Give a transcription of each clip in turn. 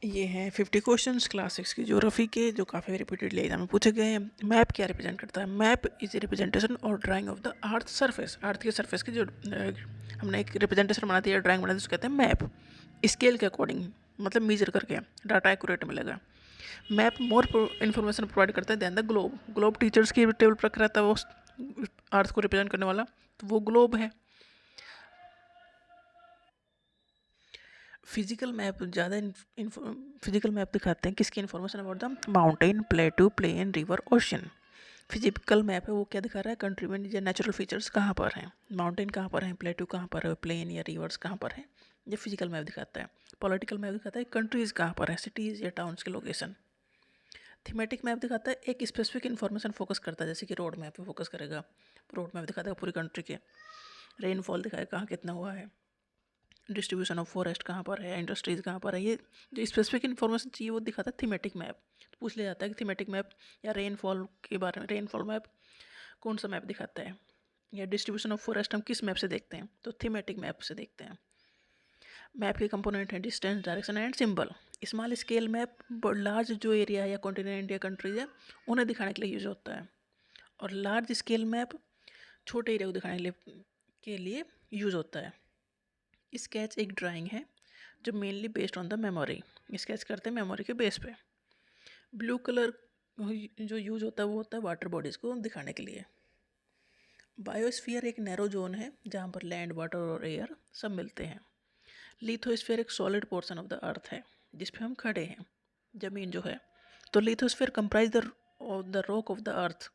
ये हैं 50 questions class 6 की ज्योग्राफी के, जो काफ़ी रिपीटेडली एग्जाम में पूछे गए हैं। मैप क्या रिप्रेजेंट करता है? Map is a representation or drawing of the earth surface. Earth के सरफेस की जो हमने एक रिप्रेजेंटेशन बना दिया, ड्राइंग बना दी, उसको कहते हैं मैप। स्केल के अकॉर्डिंग, मतलब मीजर करके डाटा एक्यूरेट मिलेगा। मैप मोर इन्फॉर्मेशन प्रोवाइड करता है than the globe. Globe teachers की टेबल पर रखा रहता है वो अर्थ को रिप्रेजेंट करने वाला, तो वो ग्लोब है। फिजिकल मैप ज़्यादा फिजिकल मैप दिखाते हैं किसकी information about the mountain, plateau, plain, river, ocean. Physical map है वो क्या दिखा रहा है? कंट्री में या नेचुरल फीचर्स कहाँ पर हैं, माउंटेन कहाँ पर है, प्लेटू कहाँ पर है, प्लेन या रिवर्स कहाँ पर है। ये फिजिकल मैप दिखाता है। पॉलिटिकल मैप दिखाता है कंट्रीज़ कहाँ पर है, सिटीज़ या टाउन्स के लोकेशन। थीमेटिक मैप दिखाता है एक स्पेसिफिक इन्फॉर्मेशन फोकस करता है, जैसे कि रोड मैप पे फोकस करेगा। रोड मैप दिखाता है पूरी कंट्री के। रेनफॉल दिखाएगा कहाँ कितना हुआ है, डिस्ट्रीब्यूशन ऑफ फॉरेस्ट कहाँ पर है, इंडस्ट्रीज़ कहाँ पर है। ये जो स्पेसिफिक इन्फॉर्मेशन चाहिए वो दिखाता है थीमेटिक मैप। तो पूछ लिया जाता है कि थीमेटिक मैप या रेनफॉल के बारे में, रेनफॉल मैप कौन सा मैप दिखाता है, या डिस्ट्रीब्यूशन ऑफ फॉरेस्ट हम किस मैप से देखते हैं, तो थीमेटिक मैप से देखते हैं। मैप के कंपोनेंट हैं distance, direction and symbol. Small scale map large जो एरिया है या कॉन्टिनेंट या कंट्रीज है उन्हें दिखाने के लिए यूज होता है, और लार्ज स्केल मैप छोटे एरिया को दिखाने के लिए यूज होता है। स्केच एक ड्राइंग है जो mainly based on the memory, sketch करते हैं मेमोरी के बेस पे। ब्लू कलर जो यूज होता है वो होता है वाटर बॉडीज़ को दिखाने के लिए। बायोस्फीयर एक नैरो जोन है जहाँ पर लैंड, वाटर और एयर सब मिलते हैं। लिथोस्फीयर एक सॉलिड पोर्शन ऑफ द अर्थ है जिस पे हम खड़े हैं, ज़मीन जो है। तो lithosphere comprise the rock of the earth,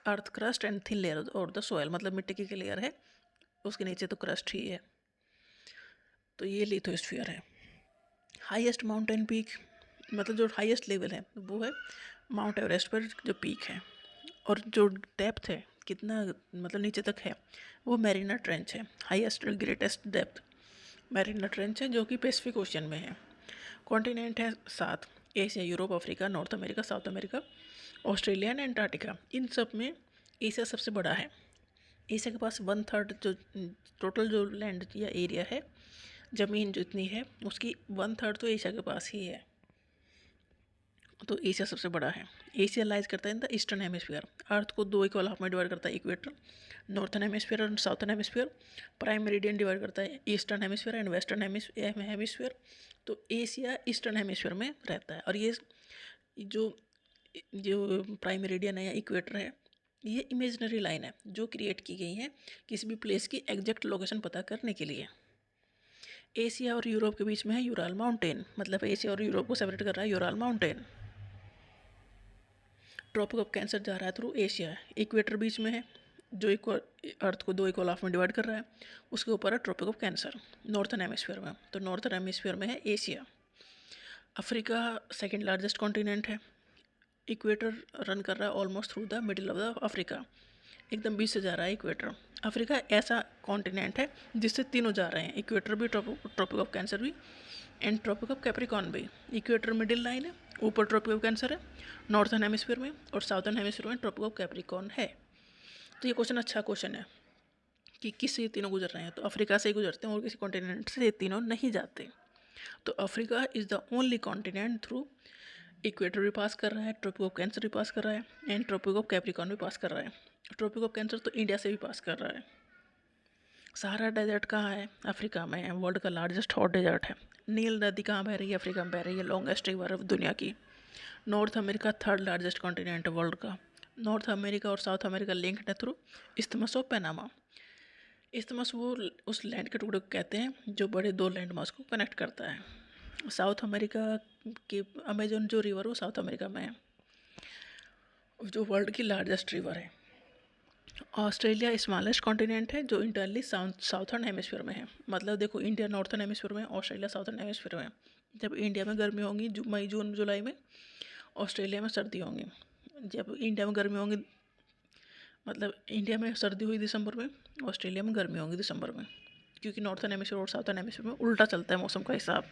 earth crust and thin layer और द सोयल, मतलब मिट्टी की लेयर है, उसके नीचे तो क्रस्ट ही है। तो ये लिथोस्फीयर है। हाईएस्ट माउंटेन पीक, मतलब जो हाईएस्ट लेवल है वो है माउंट एवरेस्ट पर जो पीक है। और जो डेप्थ है कितना, मतलब नीचे तक है, वो मैरीना ट्रेंच है। हाईएस्ट ग्रेटेस्ट डेप्थ मैरीना ट्रेंच है जो कि पैसिफिक ओशन में है। कॉन्टिनेंट है 7, Asia, Europe, Africa, North America, South America, Australia and Antarctica. इन सब में एशिया सबसे बड़ा है। एशिया के पास 1/3 जो टोटल जो लैंड या एरिया है, ज़मीन जितनी है उसकी 1/3 तो एशिया के पास ही है। तो एशिया सबसे बड़ा है। एशिया लाइज करता है इन द ईस्टर्न हेमिस्फीयर। अर्थ को दो इक्वल हाफ में डिवाइड करता है, इक्वेटर, नॉर्थन हेमिस्फीयर और southern hemisphere. Prime meridian divide करता है eastern hemisphere and western hemisphere. तो एशिया ईस्टर्न हेमिस्फीयर में रहता है। और ये जो जो प्राइम मेरिडियन है या इक्वेटर है, ये इमेजनरी लाइन है जो क्रिएट की गई है किसी भी प्लेस की एग्जैक्ट लोकेशन पता करने के लिए। एशिया और यूरोप के बीच में है यूराल माउंटेन, मतलब एशिया और यूरोप को सेपरेट कर रहा है Ural mountain. Tropic of Cancer जा रहा है थ्रू एशिया। इक्वेटर बीच में है जो इक्वल अर्थ को दो इक्वल हाफ में डिवाइड कर रहा है, उसके ऊपर है Tropic of Cancer northern hemisphere में। तो नॉर्थन हेमिस्फीयर में है Asia. Africa second largest continent है। इक्वेटर रन कर रहा है almost through the middle of the Africa, एकदम बीच से जा रहा है इक्वेटर। अफ्रीका ऐसा कॉन्टिनेंट है जिससे तीनों जा रहे हैं, इक्वेटर भी, ट्रॉपिक ऑफ कैंसर भी एंड ट्रॉपिक ऑफ कैप्रिकॉर्न भी। इक्वेटर मिडिल लाइन है, ऊपर ट्रॉपिक ऑफ कैंसर है नॉर्थन हेमिस्फीयर में, और साउथर्न हेमिस्फीयर में ट्रॉपिक ऑफ कैप्रिकॉर्न है। तो ये क्वेश्चन अच्छा क्वेश्चन है कि किससे ये तीनों गुजर रहे हैं, तो अफ्रीका से ही गुजरते हैं और किसी कॉन्टिनेंट से ये तीनों नहीं जाते। तो Africa is the only continent through equator भी पास कर रहा है, ट्रॉपिक ऑफ कैंसर भी पास कर रहा है एंड ट्रॉपिक ऑफ कैप्रिकॉर्न भी पास कर रहा है। ट्रॉपिक ऑफ कैंसर तो इंडिया से भी पास कर रहा है। सहारा डेजर्ट कहाँ है? अफ्रीका में है, वर्ल्ड का लार्जेस्ट हॉट डेजर्ट है। नील नदी कहाँ बह रही है? अफ्रीका में बह रही है, लॉन्गेस्ट रिवर ऑफ दुनिया की। North America third largest continent है वर्ल्ड का। नॉर्थ अमेरिका और साउथ अमेरिका लिंक्ड है through isthmus of Panama. Isthmus वो उस लैंड के टुकड़े को कहते हैं जो बड़े दो लैंड मास को कनेक्ट करता है। साउथ अमेरिका की अमेजन जो रिवर वो साउथ अमेरिका में है, जो वर्ल्ड की लार्जेस्ट रिवर है। ऑस्ट्रेलिया स्मॉलेस्ट कॉन्टिनेंट है जो इंटरनली साउथर्न हेमिस्फीयर में है। मतलब देखो, इंडिया नॉर्थर्न हेमिस्फीयर में, ऑस्ट्रेलिया साउथर्न हेमिस्फीयर में। जब इंडिया में गर्मी होंगी मई जून जुलाई में, ऑस्ट्रेलिया में सर्दी होंगी। जब इंडिया में गर्मी होंगी, मतलब इंडिया में सर्दी हुई दिसंबर में, ऑस्ट्रेलिया में गर्मी होंगी दिसंबर में, क्योंकि नॉर्थर्न हेमिस्फीयर और साउथर्न हेमिस्फीयर में उल्टा चलता है मौसम का हिसाब।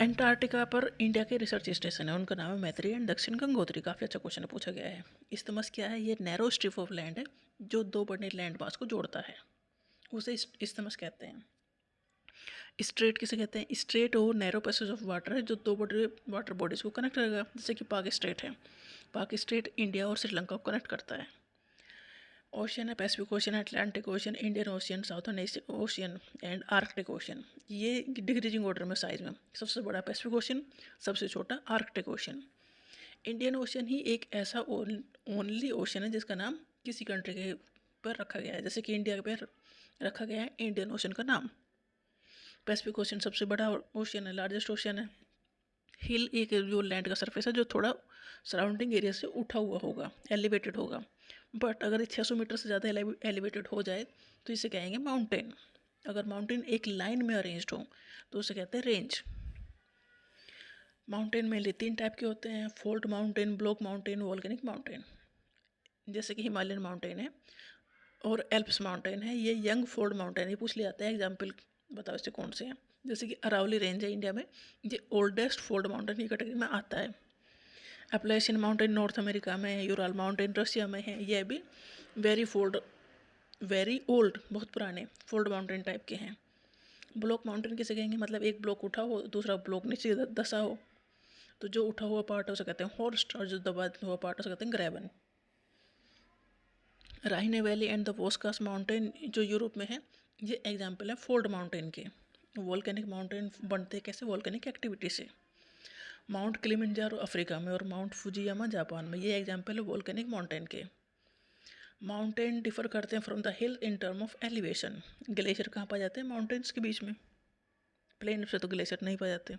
एंटार्क्टिका पर इंडिया के रिसर्च स्टेशन है, उनका नाम है मैत्री एंड दक्षिण गंगोत्री। काफ़ी अच्छा क्वेश्चन पूछा गया है। इस्तमस क्या है? ये नैरो स्ट्रिप ऑफ लैंड है जो दो बड़े लैंड मास को जोड़ता है, उसे इस्तमस कहते हैं। स्ट्रेट किसे कहते हैं? स्ट्रेट और नैरो पैसेज ऑफ वाटर है जो दो बड़े वाटर बॉडीज को कनेक्ट करेगा, जैसे कि पाक स्ट्रेट है। पाक स्ट्रेट इंडिया और श्रीलंका को कनेक्ट करता है। ओशियन है Pacific ocean, Atlantic ocean, Indian ocean, southern ocean and Arctic ocean. ये डिक्रीजिंग ऑर्डर में साइज में, सबसे बड़ा पैसिफिक ओशियन, सबसे छोटा आर्कटिक ओशियन। इंडियन ओशियन ही एक ऐसा ओनली ओशियन है जिसका नाम किसी कंट्री के पर रखा गया है, जैसे कि इंडिया पे रखा गया है इंडियन ओशियन का नाम। पैसिफिक ओशियन सबसे बड़ा ओशियन है, लार्जेस्ट ओशियन है। हिल एक जो लैंड का सरफेस है जो थोड़ा सराउंडिंग एरिया से उठा हुआ होगा, एलिवेटेड होगा। बट अगर 600 मीटर से ज़्यादा एलिवेटेड हो जाए तो इसे कहेंगे माउंटेन। अगर माउंटेन एक लाइन में अरेंज्ड हो तो उसे कहते हैं रेंज। माउंटेन मेनली 3 टाइप के होते हैं, fault mountain, block mountain, volcanic mountain. जैसे कि हिमालयन माउंटेन है और एल्प्स माउंटेन है, ये यंग फोल्ड माउंटेन, ये पूछ लिया जाता है एग्जाम्पल बताओ इससे कौन से हैं। जैसे कि अरावली रेंज है इंडिया में, ये ओल्डेस्ट फोल्ड माउंटेन की कैटेगरी में आता है। अपलेशियन माउंटेन नॉर्थ अमेरिका में है, यूराल माउंटेन रशिया में है, ये भी वेरी ओल्ड, बहुत पुराने फोल्ड माउंटेन टाइप के हैं। ब्लॉक माउंटेन किसे कहेंगे? मतलब एक ब्लॉक उठा हो, दूसरा ब्लॉक नीचे दसा हो, तो जो उठा हुआ पार्ट है उसे कहते हैं हॉर्स्ट और जो दबा हुआ पार्ट है उसे कहते हैं ग्रेवन। राहिने वैली एंड द वोस्कास माउंटेन जो यूरोप में है, ये एग्जाम्पल है फोल्ड माउंटेन के। वोल्केनिक माउंटेन बनते कैसे? वोल्केनिक एक्टिविटी से। माउंट किलिमंजारो अफ्रीका में और माउंट फुजियामा जापान में, ये एग्जाम्पल है वोल्केनिक माउंटेन के। माउंटेन डिफर करते हैं from the hill in term of elevation. Glacier कहाँ पाए जाते हैं? माउंटेन्स के बीच में। प्लेन से तो ग्लेशियर नहीं पाए जाते।